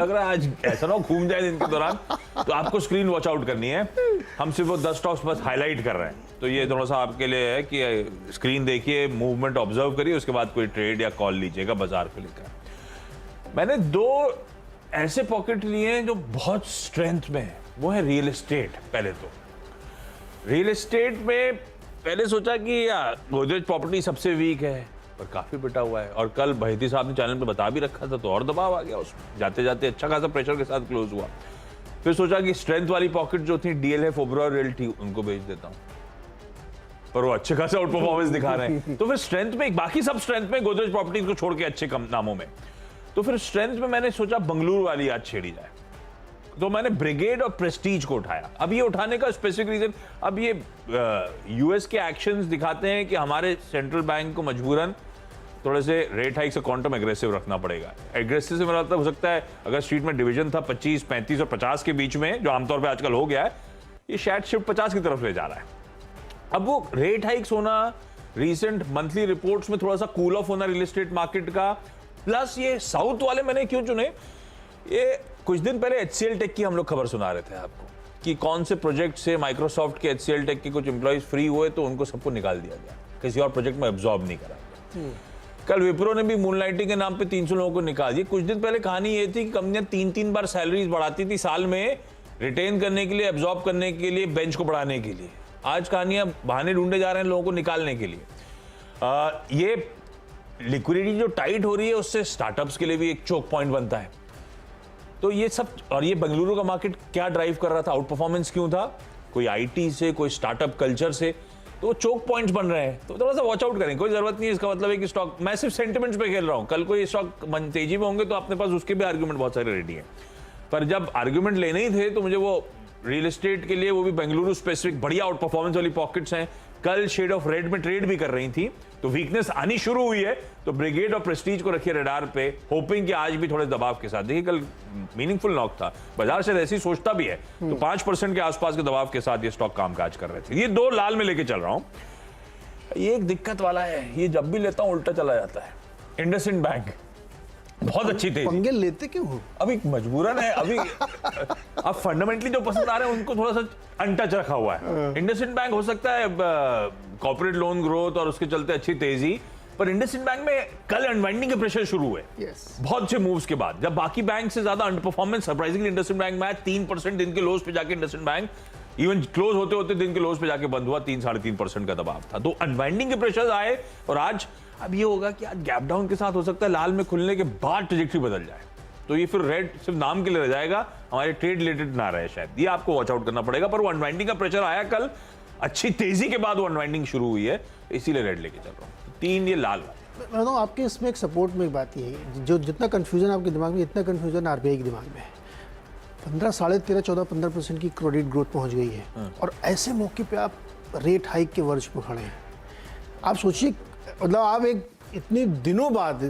लग रहा है आज ऐसा ना घूम जाए दिन के दौरान, तो आपको स्क्रीन वॉच आउट करनी है। हम सिर्फ वो 10 स्टॉक्स बस हाईलाइट कर रहे हैं, तो ये थोड़ा सा आपके लिए है कि स्क्रीन देखिए, मूवमेंट ऑब्जर्व करिए, उसके बाद कोई ट्रेड या कॉल लीजिएगा बाजार को लेकर। मैंने दो ऐसे पॉकेट लिए हैं जो बहुत स्ट्रेंथ में है, वो है रियल एस्टेट। पहले तो रियल एस्टेट में पहले सोचा कि गोदरेज प्रॉपर्टी सबसे वीक है, पर काफी बिटा हुआ है, और कल बहेती साहब ने चैनल पे बता भी रखा था, तो और दबाव आ गया उसमें, जाते जाते अच्छा खासा प्रेशर के साथ क्लोज हुआ। फिर सोचा कि स्ट्रेंथ वाली पॉकेट जो थी डीएलएफ, ओबेरॉय रियल्टी, उनको बेच देता हूं, पर वो अच्छे खासा आउट परफॉर्मेंस दिखा रहे हैं। तो फिर स्ट्रेंथ में, बाकी सब स्ट्रेंथ में, गोदरेज प्रॉपर्टीज को छोड़ के अच्छे कम नामों में, तो फिर स्ट्रेंथ में मैंने सोचा बंगलुरु वाली आज छेड़ी जाए, तो मैंने ब्रिगेड और प्रेस्टीज को उठाया। अब ये उठाने का स्पेसिफिक रीजन, अब ये यूएस के एक्शंस दिखाते हैं कि हमारे सेंट्रल बैंक को मजबूरन थोड़े से रेट हाइक से क्वांटम एग्रेसिव रखना पड़ेगा। एग्रेसिव से मेरा मतलब हो सकता है, अगर स्ट्रीट में डिवीजन था 25, 35 और 50 के बीच में, जो आमतौर पे आजकल हो गया है, ये शायद शिफ्ट 50 की तरफ ले जा रहा है। अब वो रेट हाइक्स होना, रीसेंट मंथली रिपोर्ट्स में थोड़ा सा कूल ऑफ होना रियल एस्टेट मार्केट का, प्लस ये साउथ वाले मैंने क्यों चुने, ये कुछ दिन पहले एचसीएल टेक की हम लोग खबर सुना रहे थे आपको कि कौन से प्रोजेक्ट से माइक्रोसॉफ्ट के एचसीएल टेक के कुछ एम्प्लॉइज फ्री हुए, तो उनको सबको निकाल दिया गया, किसी और प्रोजेक्ट में एब्जॉर्ब नहीं करा गया। कल विप्रो ने भी मूनलाइटिंग के नाम पे 300 लोगों को निकाल दिया। कुछ दिन पहले कहानी ये थी कि कंपनियां 3-3 बार सैलरीज बढ़ाती थी साल में, रिटेन करने के लिए, एब्जॉर्ब करने के लिए, बेंच को बढ़ाने के लिए। आज कहानियां बहाने ढूंढे जा रहे हैं लोगों को निकालने के लिए। ये लिक्विडिटी जो टाइट हो रही है, उससे स्टार्टअप्स के लिए भी एक चोक पॉइंट बनता है। तो ये सब, और ये बेंगलुरु का मार्केट क्या ड्राइव कर रहा था, आउट परफॉर्मेंस क्यों था, कोई आईटी से, कोई स्टार्टअप कल्चर से, तो वो चोक पॉइंट्स बन रहे हैं। तो थोड़ा सा वॉच आउट करें, कोई जरूरत नहीं है, इसका मतलब है कि स्टॉक, मैं सिर्फ सेंटिमेंट्स पे खेल रहा हूं। कल कोई स्टॉक तेजी में होंगे तो अपने पास उसके भी आर्ग्यूमेंट बहुत सारे रेडी हैं, पर जब आर्ग्यूमेंट लेने ही थे तो मुझे वो रियल एस्टेट के लिए, वो भी बेंगलुरु स्पेसिफिक बढ़िया आउट परफॉर्मेंस वाली पॉकेट्स हैं, कल शेड ऑफ रेड में ट्रेड भी कर रही थी, तो वीकनेस आनी शुरू हुई है, तो ब्रिगेड और प्रेस्टीज को रखिए रडार पे, होपिंग कि आज भी थोड़े दबाव के साथ। देखिए कल मीनिंगफुल नॉक था, बाजार से ऐसी सोचता भी है, तो 5% के आसपास के दबाव के साथ ये स्टॉक कामकाज कर रहे थे। ये दो लाल में लेके चल रहा हूं। ये एक दिक्कत वाला है, ये जब भी लेता हूं उल्टा चला जाता है। इंडसइंड बैंक बहुत अच्छी थी, पंगे लेते क्यों हो? अभी मजबूरन है, अभी अब फंडामेंटली जो पसंद आ रहे हैं उनको थोड़ा सा अनटच रखा हुआ है। इंडसइंड बैंक हो सकता है कॉर्पोरेट लोन ग्रोथ और उसके चलते अच्छी तेजी, पर इंडसइंड बैंक में कल अनवाइंडिंग के प्रेशर शुरू हुए बहुत अच्छे मूव्स के बाद, जब बाकी बैंक से ज्यादा under performance surprisingly IndusInd bank में 3% दिन के लोज पे जाके इंडसइंड बैंक इवन क्लोज होते होते दिन के लोज पे जाके बंद हुआ, 3-3.5% का दबाव था। तो अनवाइंडिंग के प्रेशर आए, और आज अब ये होगा कि आज गैप डाउन के साथ हो सकता है लाल में खुलने के बाद ट्रैजेक्टरी बदल जाए, तो ये फिर रेड सिर्फ नाम के लिए रह जाएगा, हमारे ट्रेड रिलेटेड ना रहे शायद। ये आपको वॉच आउट करना पड़ेगा, पर वो अनवाइंडिंग का प्रेशर आया कल, अच्छी तेजी के बाद वो अनवाइंडिंग शुरू हुई है, इसीलिए रेड लेके चल रहा हूँ। 3 ये लाल वाले। मैं बताऊँ आपके इसमें एक सपोर्ट में एक बात ये है, जो जितना कंफ्यूजन आपके दिमाग में, इतना कंफ्यूजन आरबीआई के दिमाग में है। 15, 13.5, 14, 15% की क्रेडिट ग्रोथ पहुंच गई है, और ऐसे मौके पे आप रेट हाइक के वर्ष में खड़े हैं। आप सोचिए, मतलब आप एक इतने दिनों बाद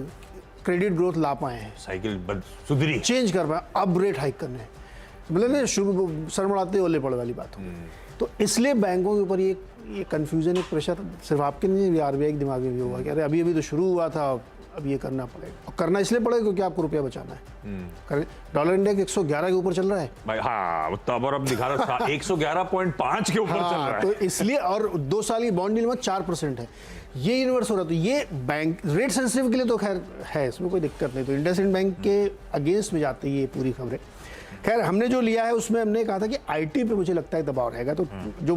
क्रेडिट ग्रोथ ला पाए हैं, साइकिल सुधरी, चेंज कर पाए, अब रेट हाइक करने, मतलब ना शुरू सरमड़ाते ओले पड़े वाली बात हो। तो इसलिए बैंकों के ऊपर ये कंफ्यूजन, एक प्रेशर सिर्फ आपके नहीं, आरबीआई के दिमाग में भी होगा कि अरे अभी तो शुरू हुआ था, अब ये करना पड़ेगा। और करना इसलिए पड़ेगा क्योंकि आपको रुपया बचाना है। डॉलर इंडेक्स 111 के ऊपर चल रहा है भाई, हाँ तब अब दिखा रहा 111.5 के ऊपर चल रहा है, तो इसलिए, और 2 साल की बॉन्ड यील्ड में 4% है, ये यूनिवर्स हो रहा। तो ये बैंक रेट सेंसिटिव के लिए तो खैर है, इसमें कोई दिक्कत नहीं। तो इंडसइंड बैंक के अगेंस्ट में जाती है ये पूरी खबरें। खैर हमने जो लिया है उसमें हमने कहा था कि आईटी पे मुझे लगता है दबाव रहेगा, तो जो